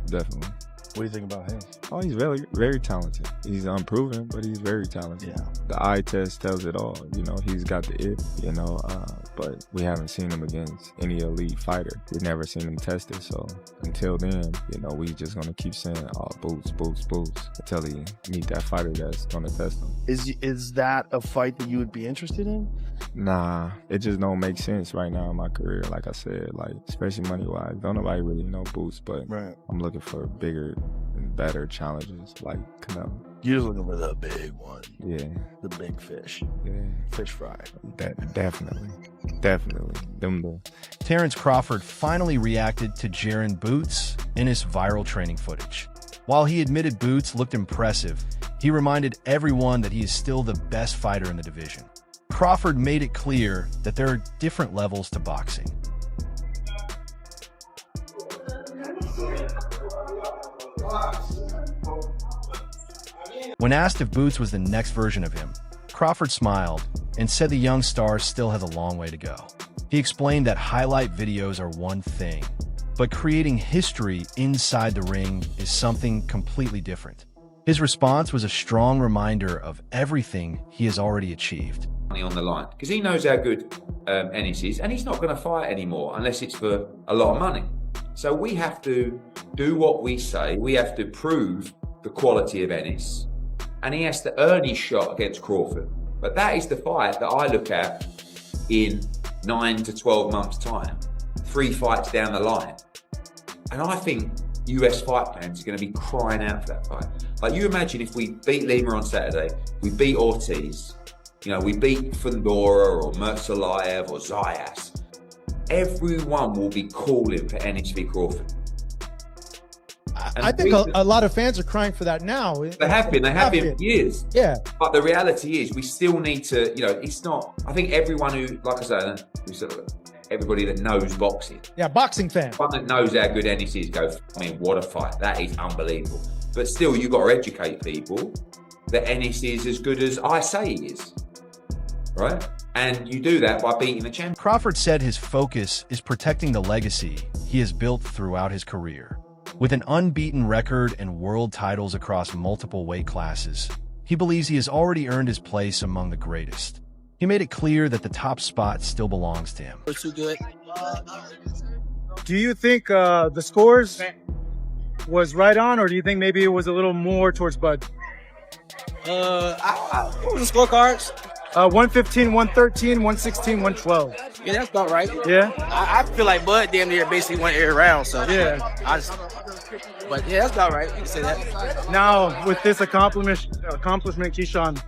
definitely. What do you think about him? Oh, he's very, very talented. He's unproven, but he's very talented. Yeah. The eye test tells it all. You know, he's got the it, you know, but we haven't seen him against any elite fighter. We've never seen him tested. So until then, you know, we just going to keep saying, oh, Boots, Boots, Boots, until he meet that fighter that's going to test him. Is that a fight that you would be interested in? Nah, it just don't make sense right now in my career. Like I said, like, especially money-wise. Don't nobody really know Boots, but Right. I'm looking for bigger and better challenges like Canelo. You're just looking for the big one. Yeah. The big fish. Yeah. Fish fry. Definitely. Them the. Terence Crawford finally reacted to Jaron Boots Ennis viral training footage. While he admitted Boots looked impressive, he reminded everyone that he is still the best fighter in the division. Crawford made it clear that there are different levels to boxing. When asked if Boots was the next version of him, Crawford smiled and said the young star still has a long way to go. He explained that highlight videos are one thing, but creating history inside the ring is something completely different. His response was a strong reminder of everything he has already achieved. On the line, because he knows how good Ennis is, and he's not going to fight anymore unless it's for a lot of money. So we have to do what we say. We have to prove the quality of Ennis, and he has to earn his shot against Crawford. But that is the fight that I look at in 9 to 12 months' time, 3 fights down the line. And I think US fight fans are going to be crying out for that fight. Like, you imagine if we beat Lima on Saturday, we beat Ortiz, you know, we beat Fundora or Mertzalayev or Zayas. Everyone will be calling for Ennis v Crawford. I think a lot of fans are crying for that now. They have been for years. Yeah. But the reality is, we still need to, you know, it's not, I think everyone who, like I said, everybody that knows boxing. Yeah, boxing fan. One that knows how good Ennis is goes, I mean, what a fight. That is unbelievable. But still, you've got to educate people that Ennis is as good as I say he is. Right? And you do that by beating the champion. Crawford said his focus is protecting the legacy he has built throughout his career. With an unbeaten record and world titles across multiple weight classes, he believes he has already earned his place among the greatest. He made it clear that the top spot still belongs to him. We're too good. Do you think the scores was right on, or do you think maybe it was a little more towards Bud? What was the scorecards? 115, 113, 116, 112. Yeah, that's about right. Yeah? I feel like Bud damn near basically went every round, so Yeah. But yeah, that's about right. You can say that. Now, with this accomplishment, Keyshawn,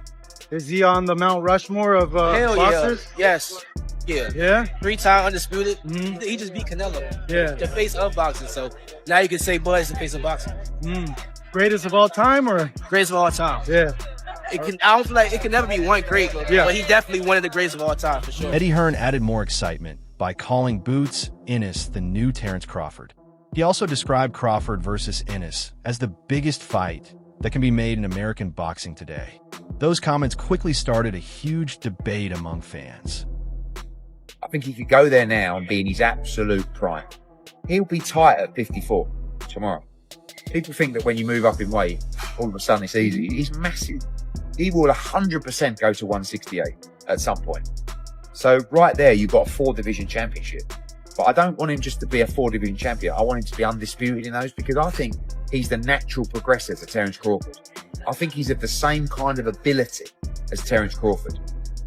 is he on the Mount Rushmore of Hell boxers? yeah. Yes. Yeah. Yeah? 3-time undisputed. He just beat Canelo. Yeah. The face of boxing. So now you can say Bud is the face of boxing. Greatest of all time, or? Greatest of all time. Yeah. I don't feel like it can never be one great, Yeah. but he definitely one of the greatest of all time for sure. Eddie Hearn added more excitement by calling Boots Ennis the new Terence Crawford. He also described Crawford versus Ennis as the biggest fight that can be made in American boxing today. Those comments quickly started a huge debate among fans. I think he could go there now and be in his absolute prime. He'll be tight at 54 tomorrow. People think that when you move up in weight, all of a sudden it's easy. He's massive. He will 100% go to 168 at some point. So right there, you've got a 4-division championship. But I don't want him just to be a 4-division champion. I want him to be undisputed in those, because I think he's the natural progressor to Terence Crawford. I think he's of the same kind of ability as Terence Crawford.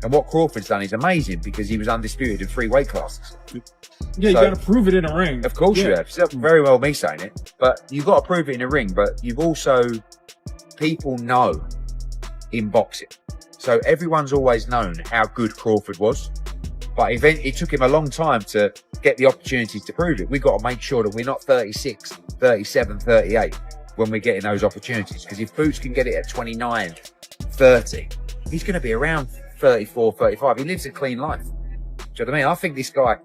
And what Crawford's done is amazing, because he was undisputed in 3 weight classes. Yeah, you got to prove it in a ring. Of course you have. It's very well me saying it. But you've got to prove it in a ring. But you've also, people know in boxing. So everyone's always known how good Crawford was. But it took him a long time to get the opportunities to prove it. We've got to make sure that we're not 36, 37, 38 when we're getting those opportunities. Because if Boots can get it at 29, 30, he's going to be around 34, 35. He lives a clean life. Do you know what I mean? I think this guy,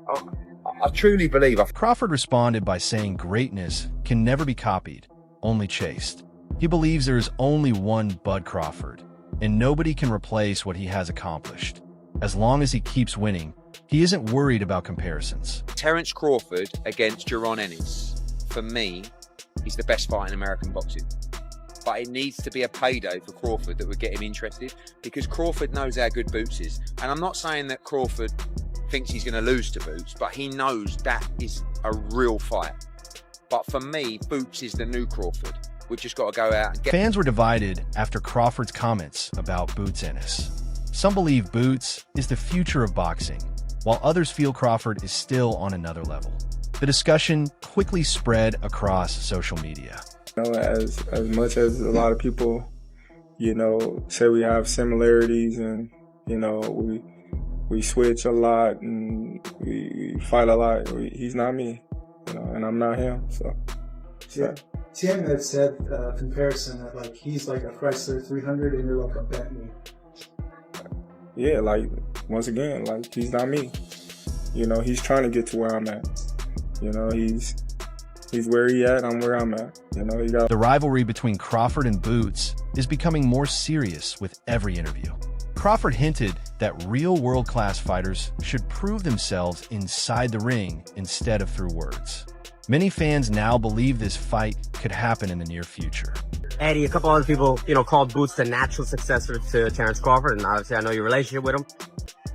I truly believe. Crawford responded by saying greatness can never be copied, only chased. He believes there is only one Bud Crawford, and nobody can replace what he has accomplished. As long as he keeps winning, he isn't worried about comparisons. Terence Crawford against Jaron Ennis, for me, he's the best fight in American boxing. But it needs to be a payday for Crawford that would get him interested, because Crawford knows how good Boots is. And I'm not saying that Crawford thinks he's going to lose to Boots, but he knows that is a real fight. But for me, Boots is the new Crawford. We just got to go out and get... Fans were divided after Crawford's comments about Boots Ennis. Some believe Boots is the future of boxing, while others feel Crawford is still on another level. The discussion quickly spread across social media. You know, as much as a lot of people, you know, say we have similarities and, you know, we switch a lot and we fight a lot, he's not me, you know, and I'm not him, so. Yeah. Tim had said comparison that like he's like a Chrysler 300 and you're like a Bentley. Yeah, like once again, like he's not me. You know, he's trying to get to where I'm at. You know, he's where he at, I'm where I'm at. You know, he got... The rivalry between Crawford and Boots is becoming more serious with every interview. Crawford hinted that real world-class fighters should prove themselves inside the ring instead of through words. Many fans now believe this fight could happen in the near future. Eddie, a couple other people, you know, called Boots the natural successor to Terence Crawford, and obviously I know your relationship with him.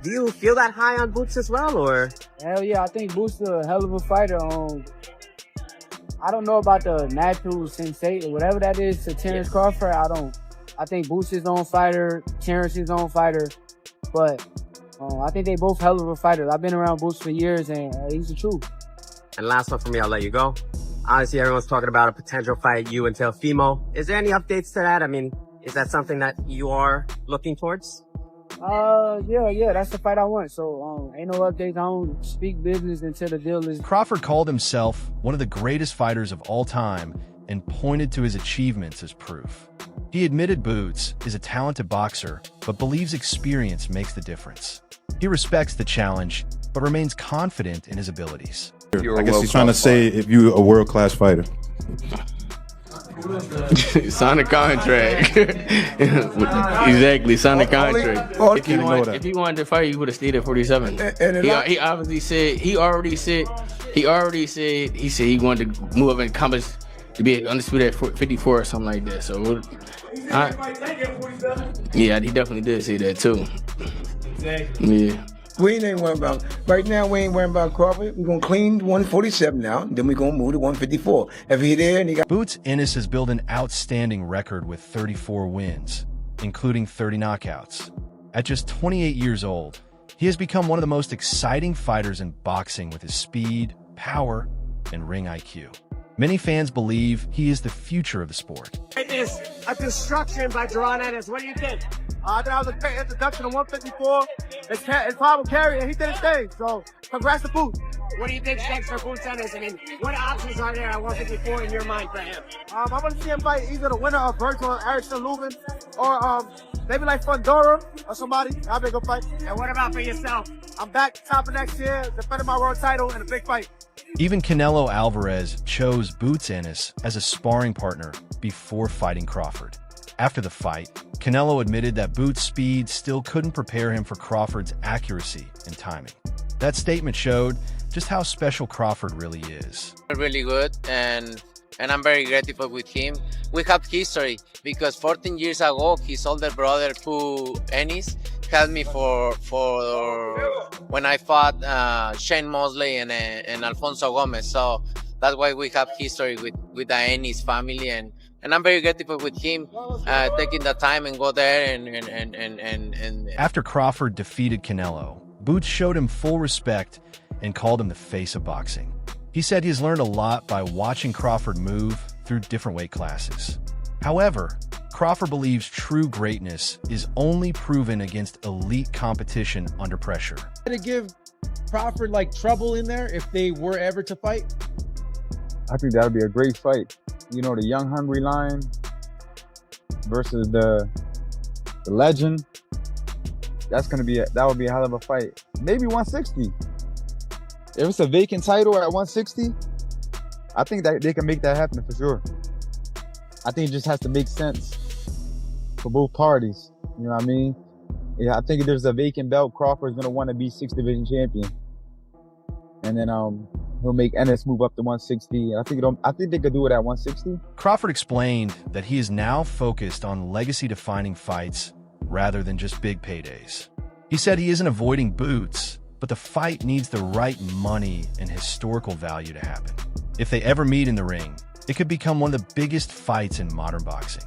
Do you feel that high on Boots as well, or? Hell yeah, I think Boots is a hell of a fighter. I don't know about the natural sensation, whatever that is to Terence Crawford. I think Boots is his own fighter, Terence is his own fighter, but I think they both hell of a fighters. I've been around Boots for years, and he's the truth. And last one for me, I'll let you go. Obviously, everyone's talking about a potential fight, you and Teofimo. Is there any updates to that? I mean, is that something that you are looking towards? Yeah, that's the fight I want. So, ain't no updates. I don't speak business until the deal is... Crawford called himself one of the greatest fighters of all time and pointed to his achievements as proof. He admitted Boots is a talented boxer, but believes experience makes the difference. He respects the challenge, but remains confident in his abilities. I guess he's trying to say if you're a world-class fighter. Sign a contract. Exactly, sign a contract. If he wanted to fight, he would have stayed at 47. He obviously said he said he wanted to move up in accomplish to be undisputed at 54 or something like that. So, yeah, he definitely did say that too. Yeah. We ain't worrying about, right now we ain't worrying about Crawford. We're going to clean 147 now, then we're going to move to 154. If he there and he got... Boots Ennis has built an outstanding record with 34 wins, including 30 knockouts. At just 28 years old, he has become one of the most exciting fighters in boxing with his speed, power, and ring IQ. Many fans believe he is the future of the sport. It is a destruction by Jaron Ennis. What do you think? I thought it was a great introduction to 154. It's Pablo Carey, and he did his thing. So, congrats to Boots. What do you think next for Boots Ennis? I mean, what options are there at 154 in your mind for him? I want to see him fight either the winner of Vergil Ortiz Jr. or maybe like Fundora or somebody. That'd be a good fight. And what about for yourself? I'm back top of next year, defending my world title in a big fight. Even Canelo Alvarez chose Boots Ennis as a sparring partner before fighting Crawford. After the fight, Canelo admitted that Boots' speed still couldn't prepare him for Crawford's accuracy and timing. That statement showed just how special Crawford really is. Really good, and I'm very grateful with him. We have history because 14 years ago, his older brother, Ennis, helped me for when I fought Shane Mosley and Alfonso Gomez. So that's why we have history with the Ennis family, and I'm very grateful with him taking the time and go there and. After Crawford defeated Canelo, Boots showed him full respect and called him the face of boxing. He said he's learned a lot by watching Crawford move through different weight classes. However, Crawford believes true greatness is only proven against elite competition under pressure. To give Crawford like trouble in there if they were ever to fight? I think that would be a great fight. You know, the young hungry lion versus the legend. That would be a hell of a fight. Maybe 160. If it's a vacant title at 160, I think that they can make that happen for sure. I think it just has to make sense for both parties. You know what I mean? Yeah, I think if there's a vacant belt, Crawford's gonna want to be 6th division champion. And then he'll make Ennis move up to 160. I think they could do it at 160. Crawford explained that he is now focused on legacy-defining fights rather than just big paydays. He said he isn't avoiding Boots, but the fight needs the right money and historical value to happen. If they ever meet in the ring, it could become one of the biggest fights in modern boxing.